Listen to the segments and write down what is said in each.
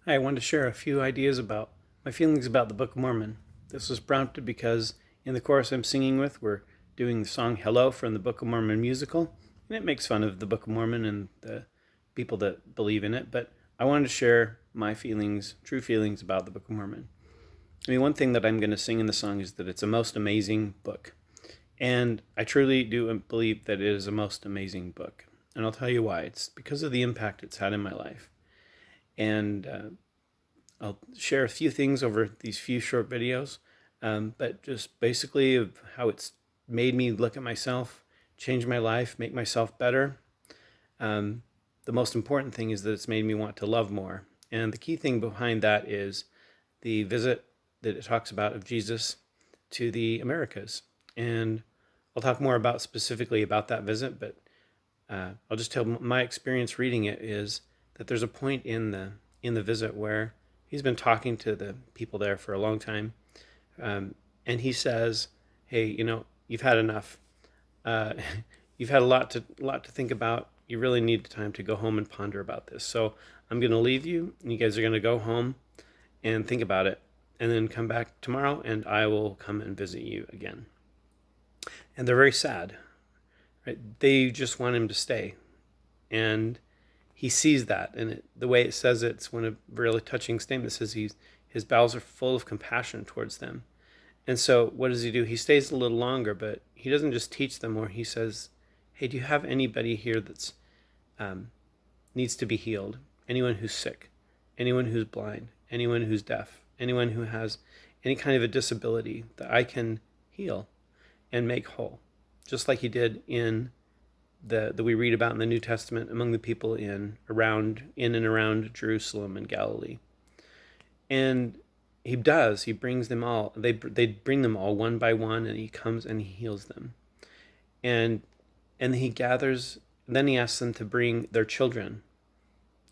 Hi, I wanted to share a few ideas about my feelings about the Book of Mormon. This was prompted because in the chorus I'm singing with, we're doing the song Hello from the Book of Mormon musical, and it makes fun of the Book of Mormon and the people that believe in it, but I wanted to share my feelings, true feelings about the Book of Mormon. I mean, one thing that I'm going to sing in the song is that it's a most amazing book. And I truly do believe that it is a most amazing book. And I'll tell you why. It's because of the impact it's had in my life. And I'll share a few things over these few short videos, but just basically of how it's made me look at myself, change my life, make myself better. Um, the most important thing is that it's made me want to love more. And the key thing behind that is the visit that it talks about of Jesus to the Americas. And I'll talk more about specifically about that visit, but I'll just tell my experience reading it is that there's a point in the visit where he's been talking to the people there for a long time, and he says, "Hey, you've had enough. Uh, you've had a lot to think about. You really need the time to go home and ponder about this. So I'm going to leave you, and you guys are going to go home and think about it, and then come back tomorrow, and I will come and visit you again." And they're very sad, right? They just want him to stay, and he sees that, and the way it says it's one of really touching statements. It says his bowels are full of compassion towards them, and so what does he do? He stays a little longer, but he doesn't just teach them more. He says, "Hey, do you have anybody here that's needs to be healed? Anyone who's sick, anyone who's blind, anyone who's deaf, anyone who has any kind of a disability that I can heal and make whole," just like he did in that we read about in the New Testament among the people in and around Jerusalem and Galilee. And he does. He brings them all. They bring them all one by one, and he comes and he heals them. And he gathers. Then he asks them to bring their children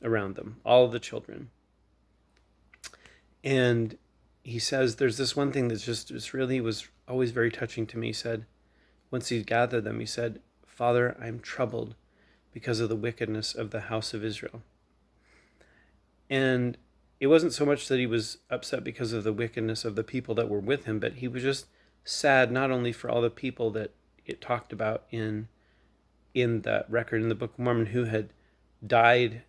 around them, all of the children. And he says, there's this one thing that's just really was always very touching to me. He said, once he gathered them, he said, "Father, I am troubled because of the wickedness of the house of Israel." And it wasn't so much that he was upset because of the wickedness of the people that were with him, but he was just sad not only for all the people that it talked about in that record in the Book of Mormon who had died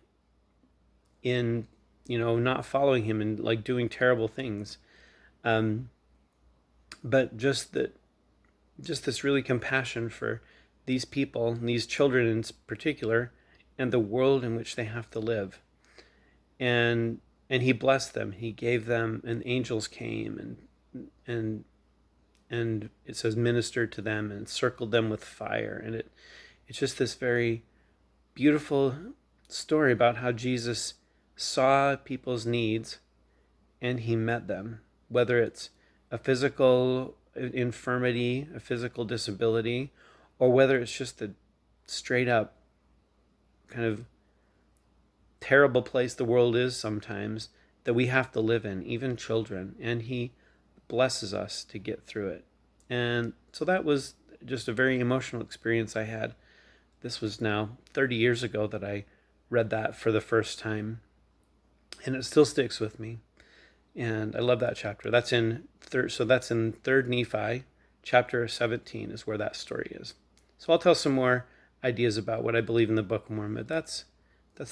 in not following him and like doing terrible things, but just this really compassion for these people, these children in particular, and the world in which they have to live. And he blessed them. He gave them, and angels came and it says ministered to them and circled them with fire. And it's just this very beautiful story about how Jesus saw people's needs and he met them, whether it's a physical infirmity, a physical disability, or whether it's just a straight up kind of terrible place the world is sometimes that we have to live in, even children, and he blesses us to get through it. And so that was just a very emotional experience I had. This was now 30 years ago that I read that for the first time, and it still sticks with me. And I love that chapter. That's in third Nephi, chapter 17 is where that story is. So I'll tell some more ideas about what I believe in the Book of Mormon. That's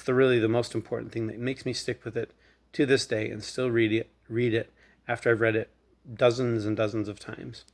really the most important thing that makes me stick with it to this day and still read it after I've read it dozens and dozens of times.